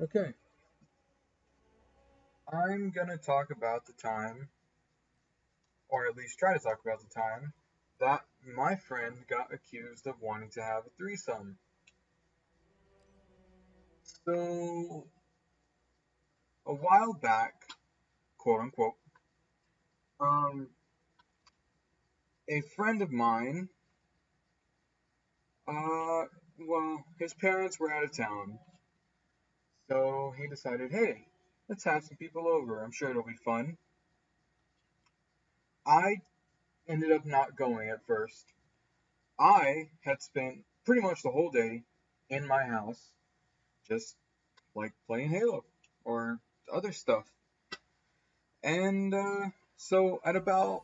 Okay, I'm gonna talk about the time, or at least try to talk about the time, that my friend got accused of wanting to have a threesome. So, a while back, quote unquote, um, a friend of mine, uh, well, his parents were out of town, so he decided, hey, let's have some people over. I'm sure it'll be fun. I ended up not going at first. I had spent pretty much the whole day in my house, just like playing Halo or other stuff. And so at about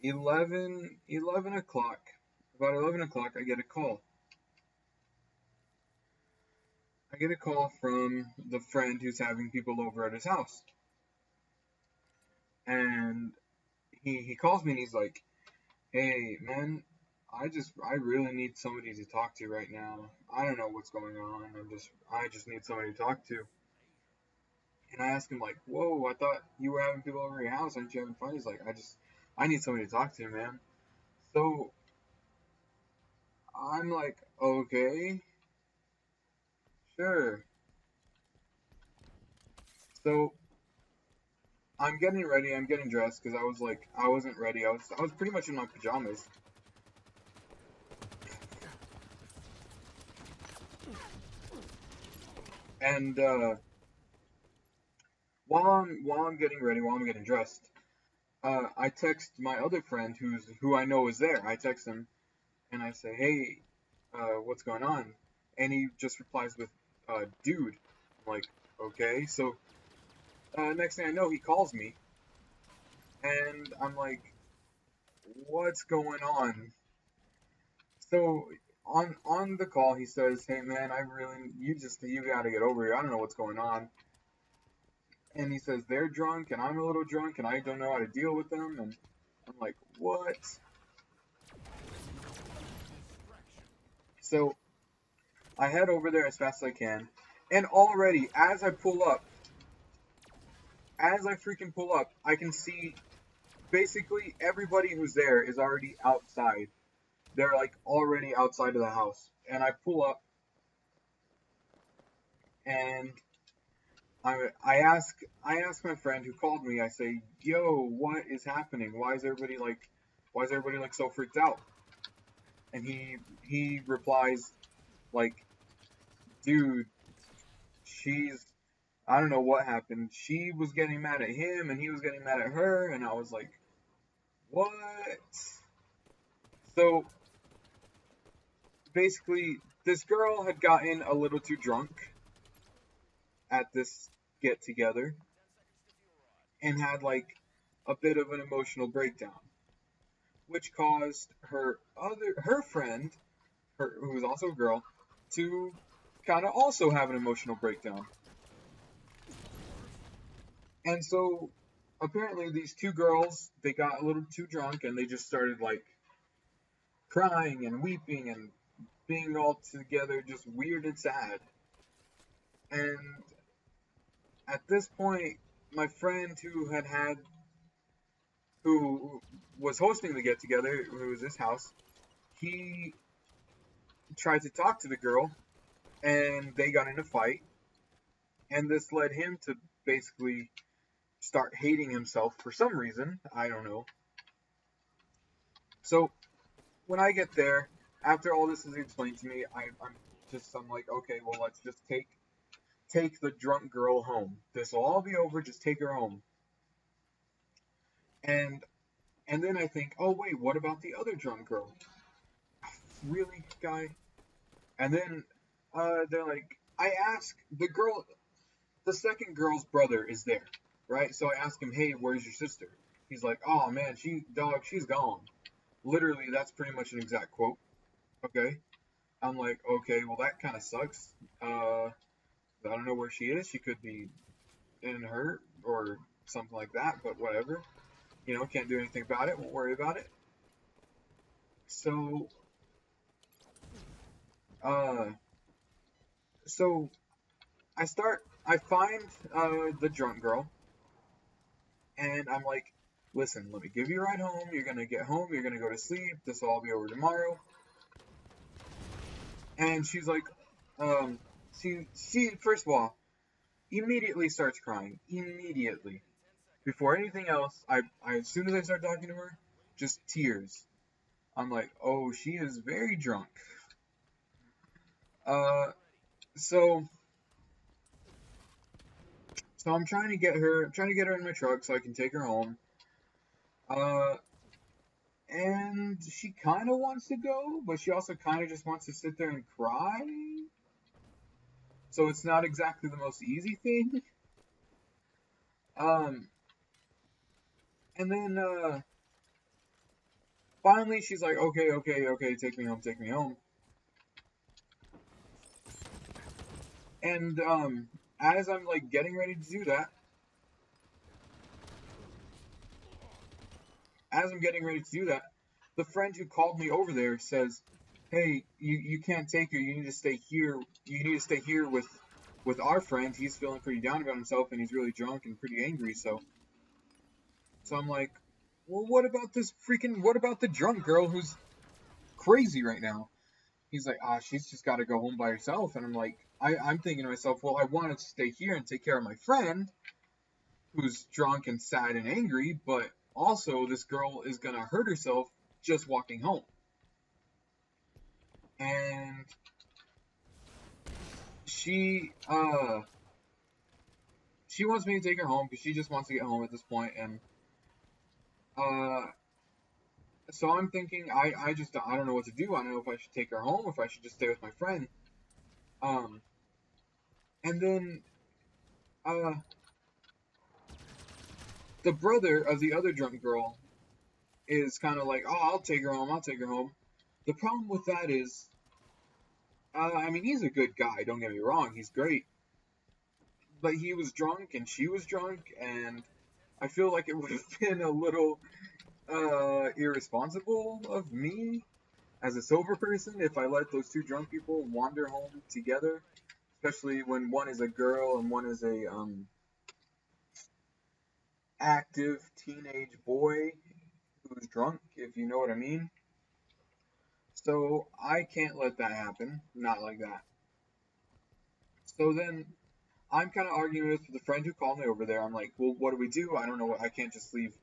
11 o'clock, about 11 o'clock, I get a call. I get a call from the friend who's having people over at his house. And he calls me and he's like, hey, man, I really need somebody to talk to right now. I don't know what's going on. I just need somebody to talk to. And I asked him like, whoa, I thought you were having people over at your house. Aren't you having fun? He's like, I need somebody to talk to, man. So I'm like, okay, sure. So I'm getting ready. I'm getting dressed because I wasn't ready. I was pretty much in my pajamas. And while I'm getting ready, while I'm getting dressed, I text my other friend who I know is there. I text him and I say, hey, what's going on? And he just replies with, dude. I'm like, okay. So next thing I know, he calls me, and I'm like, what's going on? So on the call, he says, hey man, you gotta get over here. I don't know what's going on. And he says they're drunk, and I'm a little drunk, and I don't know how to deal with them. And I'm like, what? So I head over there as fast as I can, and already as I freaking pull up, I can see basically everybody who's there is already outside. They're like already outside of the house. And I pull up and I ask my friend who called me, I say, yo, what is happening? Why is everybody like so freaked out? And he replies like, dude, she's I don't know what happened. She was getting mad at him and he was getting mad at her and I was like, what? So basically, this girl had gotten a little too drunk at this get together and had like a bit of an emotional breakdown, which caused her friend, who was also a girl, to kind of also have an emotional breakdown. And so apparently these two girls, they got a little too drunk and they just started like crying and weeping and being all together just weird and sad. And at this point, my friend who was hosting the get together, who was his house, he tried to talk to the girl and they got in a fight. And this led him to basically start hating himself for some reason. I don't know. So when I get there, after all this is explained to me, I'm like, okay, well, let's just take the drunk girl home. This will all be over. Just take her home. And and then I think, oh wait, what about the other drunk girl? Really, guy? And then they're like, I ask the second girl's brother is there, right? So I ask him, hey, where's your sister? He's like, oh man, she's gone. Literally, that's pretty much an exact quote. Okay. I'm like, okay, well that kind of sucks. I don't know where she is. She could be in hurt or something like that, but whatever. Can't do anything about it. Won't worry about it. So, uh, so I find the drunk girl, and I'm like, listen, let me give you a ride home. You're gonna get home. You're gonna go to sleep. This will all be over tomorrow. And she's like, um, she first of all immediately starts crying. Immediately, before anything else, I as soon as I start talking to her, just tears. I'm like, oh, she is very drunk. Uh, so so I'm trying to get her in my truck so I can take her home. Uh, and she kind of wants to go, but she also kind of just wants to sit there and cry. So it's not exactly the most easy thing. Um, and then finally she's like, okay, okay, okay, take me home, take me home. And as I'm like getting ready to do that, as I'm getting ready to do that, the friend who called me over there says, "Hey, you can't take her. You need to stay here. You need to stay here with our friend. He's feeling pretty down about himself and he's really drunk and pretty angry." So I'm like, "Well, what about the drunk girl who's crazy right now?" He's like, "Ah, she's just got to go home by herself." And I'm like, I'm thinking to myself, "Well, I wanted to stay here and take care of my friend who's drunk and sad and angry, but also this girl is going to hurt herself just walking home." And she she wants me to take her home because she just wants to get home at this point. And uh so I'm thinking, I don't know what to do. I don't know if I should take her home, if I should just stay with my friend. um and then uh the brother of the other drunk girl is kind of like, "Oh, I'll take her home, I'll take her home." The problem with that is, I mean, he's a good guy, don't get me wrong, he's great, but he was drunk and she was drunk, and I feel like it would have been a little irresponsible of me as a sober person if I let those two drunk people wander home together, especially when one is a girl and one is a active teenage boy who's drunk, if you know what I mean. So I can't let that happen, not like that. So then I'm kind of arguing with the friend who called me over there. I'm like, well, what do we do? I don't know. I can't just leave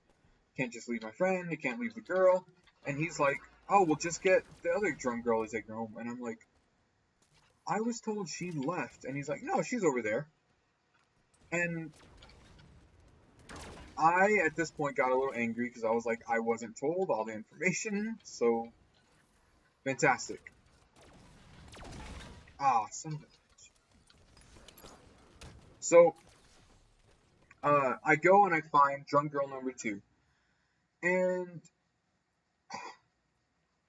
my friend. I can't leave the girl. And he's like, oh, well, just get the other drunk girl to take her home. And I'm like, I was told she left. And he's like, no, she's over there. And I, at this point, got a little angry because I was like, I wasn't told all the information. So, fantastic. Ah, son of a... So, I go and I find drunk girl number two. And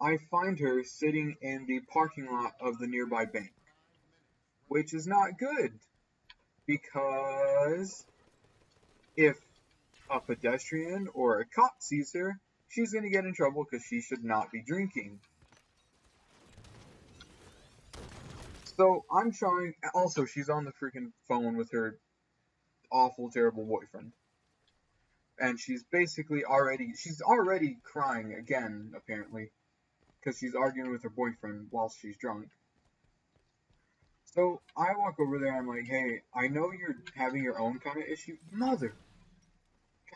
I find her sitting in the parking lot of the nearby bank, which is not good because if a pedestrian or a cop sees her, she's going to get in trouble because she should not be drinking. So I'm trying. Also, she's on the freaking phone with her awful, terrible boyfriend. And she's already crying again, apparently, because she's arguing with her boyfriend while she's drunk. So I walk over there. I'm like, hey, I know you're having your own kind of issue, mother.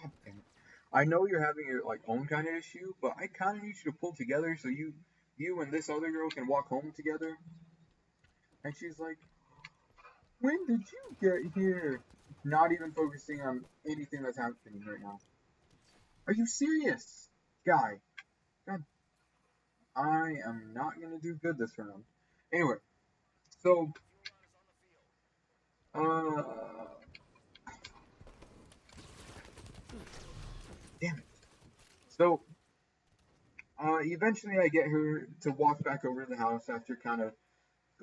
God damn it. I know you're having your like own kind of issue, but I kind of need you to pull together so you and this other girl can walk home together. And she's like, when did you get here? Not even focusing on anything that's happening right now. Are you serious, guy? God, I am not gonna do good this round. Anyway, so uh, damn it. So eventually I get her to walk back over to the house after kind of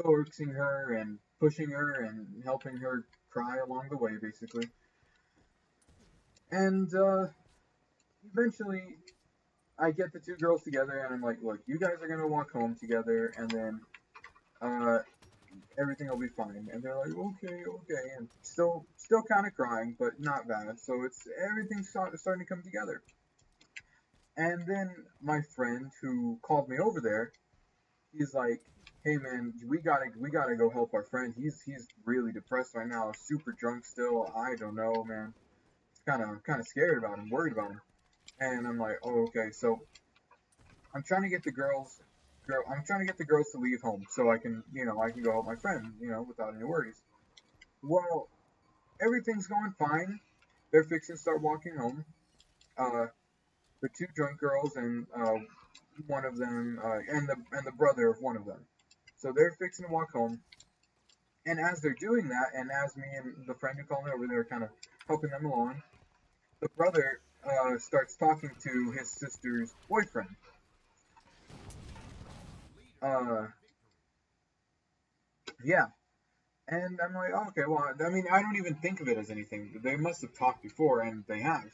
coaxing her and pushing her and helping her cry along the way, basically. And eventually, I get the two girls together, and I'm like, "Look, you guys are gonna walk home together, and then uh, everything will be fine. And they're like, okay, okay, and still kind of crying, but not bad. So it's everything's starting to come together. And then my friend who called me over there, he's like, hey man, we gotta go help our friend. He's really depressed right now, super drunk still. I don't know, man. It's kind of scared about him, worried about him. And I'm like, oh okay. So I'm trying to get the I'm trying to get the girls to leave home so I can go help my friend, without any worries. Well, everything's going fine. They're fixing to start walking home. Uh, the two drunk girls and one of them and the brother of one of them. So they're fixing to walk home. And as they're doing that, and as me and the friend who called me over there kind of helping them along, the brother starts talking to his sister's boyfriend. Uh, yeah, and I'm like, oh, okay, well, I mean, I don't even think of it as anything. They must have talked before, and they have.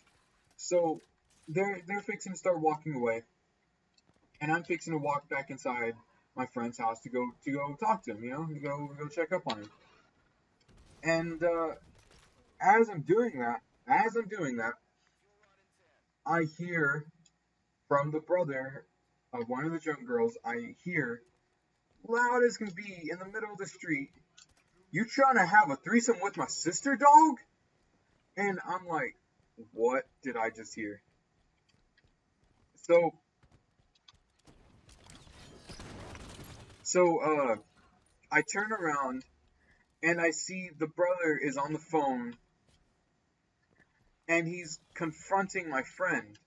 So they're fixing to start walking away, and I'm fixing to walk back inside my friend's house to go talk to him, to go check up on him. And as I'm doing that, I hear from the brother of one of the drunk girls. I hear loud as can be in the middle of the street. You trying to have a threesome with my sister, dog? And I'm like, what did I just hear? So, so I turn around and I see the brother is on the phone and he's confronting my friend.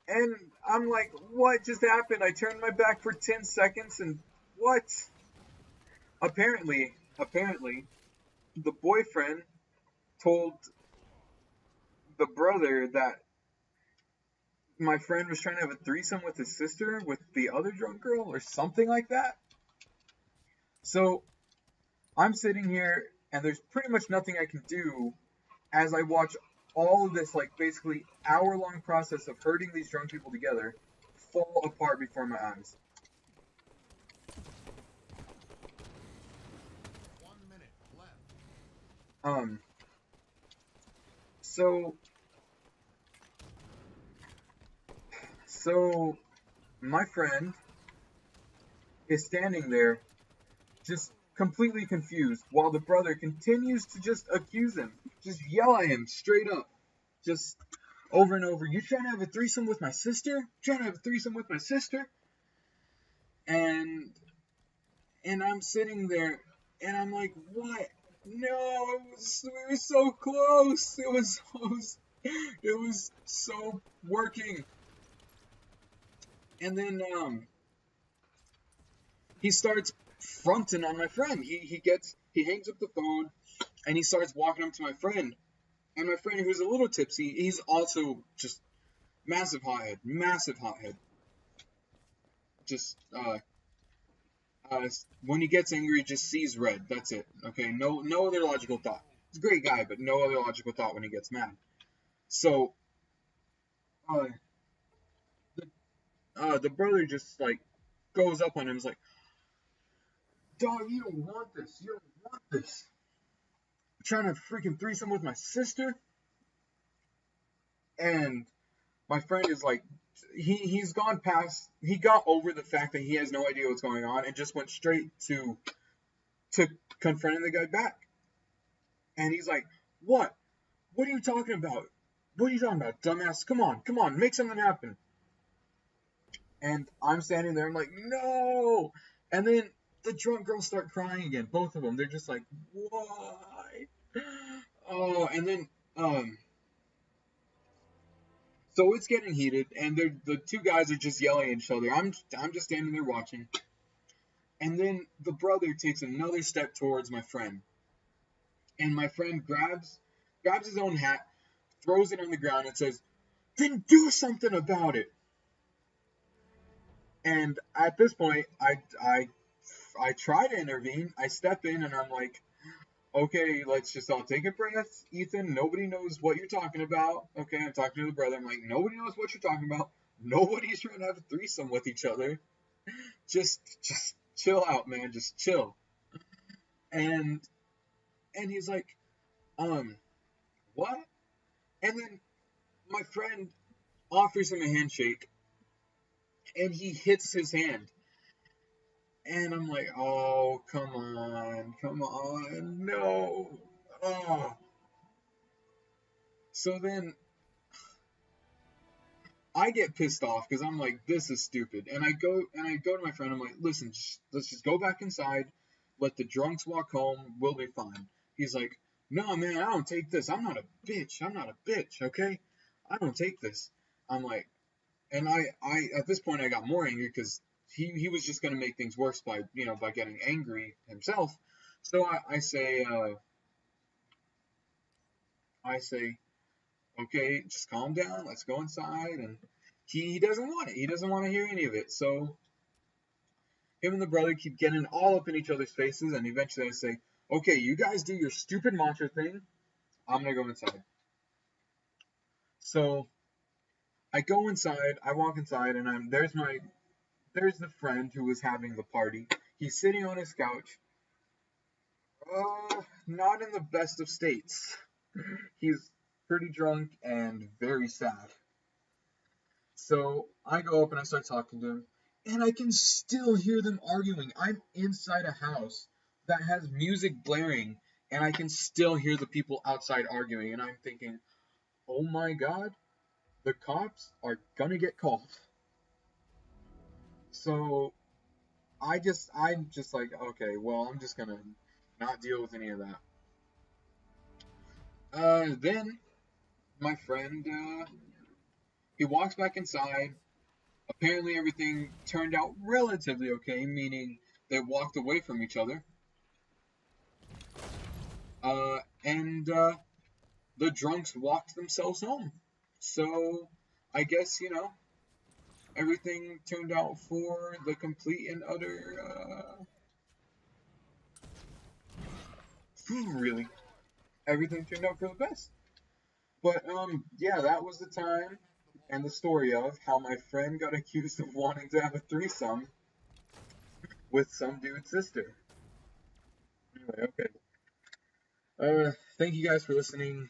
And I'm like, what just happened? I turned my back for 10 seconds and what? Apparently, the boyfriend told the brother that my friend was trying to have a threesome with his sister with the other drunk girl or something like that. So I'm sitting here and there's pretty much nothing I can do as I watch all of this, like, basically hour-long process of herding these drunk people together fall apart before my eyes. 1 minute left. Um, so, so my friend is standing there just completely confused while the brother continues to just accuse him, just yell at him straight up, just over and over. You trying to have a threesome with my sister? Trying to have a threesome with my sister? And I'm sitting there and I'm like, what? No, we were so close. It was so working. And then he starts fronting on my friend. He hangs up the phone and he starts walking up to my friend. And my friend, who's a little tipsy, he's also just massive hothead. Just when he gets angry, just sees red. That's it. Okay, no other logical thought. He's a great guy, but no other logical thought when he gets mad. So uh, the brother just like goes up on him. Is like, dog, you don't want this. You don't want this. I'm trying to freaking threesome with my sister. And my friend is like, he got over the fact that he has no idea what's going on and just went straight to confronting the guy back. And he's like, what? What are you talking about? What are you talking about, dumbass? Come on, make something happen. And I'm standing there, I'm like, no. And then the drunk girls start crying again, both of them. They're just like, why? Oh, and then so it's getting heated, and the two guys are just yelling at each other. I'm just standing there watching, and then the brother takes another step towards my friend, and my friend grabs his own hat, throws it on the ground, and says, "Then do something about it." And at this point, I try to intervene. I step in, and I'm like, okay, let's just all take a breath, Ethan. Nobody knows what you're talking about. Okay, I'm talking to the brother. I'm like, nobody knows what you're talking about. Nobody's trying to have a threesome with each other. Just chill out, man. Just chill. And he's like, what? And then my friend offers him a handshake, and he hits his hand. And I'm like, oh, come on, no. Oh. So then I get pissed off because I'm like, this is stupid. And I go to my friend. I'm like, listen, let's just go back inside. Let the drunks walk home. We'll be fine. He's like, no, man, I don't take this. I'm not a bitch. I'm not a bitch. Okay, I don't take this. I'm like, and I at this point I got more angry because he was just gonna make things worse by by getting angry himself. So I say, okay, just calm down. Let's go inside. And he doesn't want it. He doesn't want to hear any of it. So him and the brother keep getting all up in each other's faces. And eventually I say, okay, you guys do your stupid mantra thing. I'm going to go inside. So I go inside. I walk inside, and there's the friend who was having the party. He's sitting on his couch. Not in the best of states. He's pretty drunk and very sad. So I go up and I start talking to him, and I can still hear them arguing. I'm inside a house that has music blaring, and I can still hear the people outside arguing. And I'm thinking, oh my god, the cops are gonna get called. So I'm just like, okay, well, I'm just gonna not deal with any of that. Then my friend, he walks back inside. Apparently, everything turned out relatively okay, meaning they walked away from each other. And the drunks walked themselves home. So I guess, everything turned out for the complete and utter. Really, everything turned out for the best. But yeah, that was the time and the story of how my friend got accused of wanting to have a threesome with some dude's sister. Anyway, okay. Thank you guys for listening.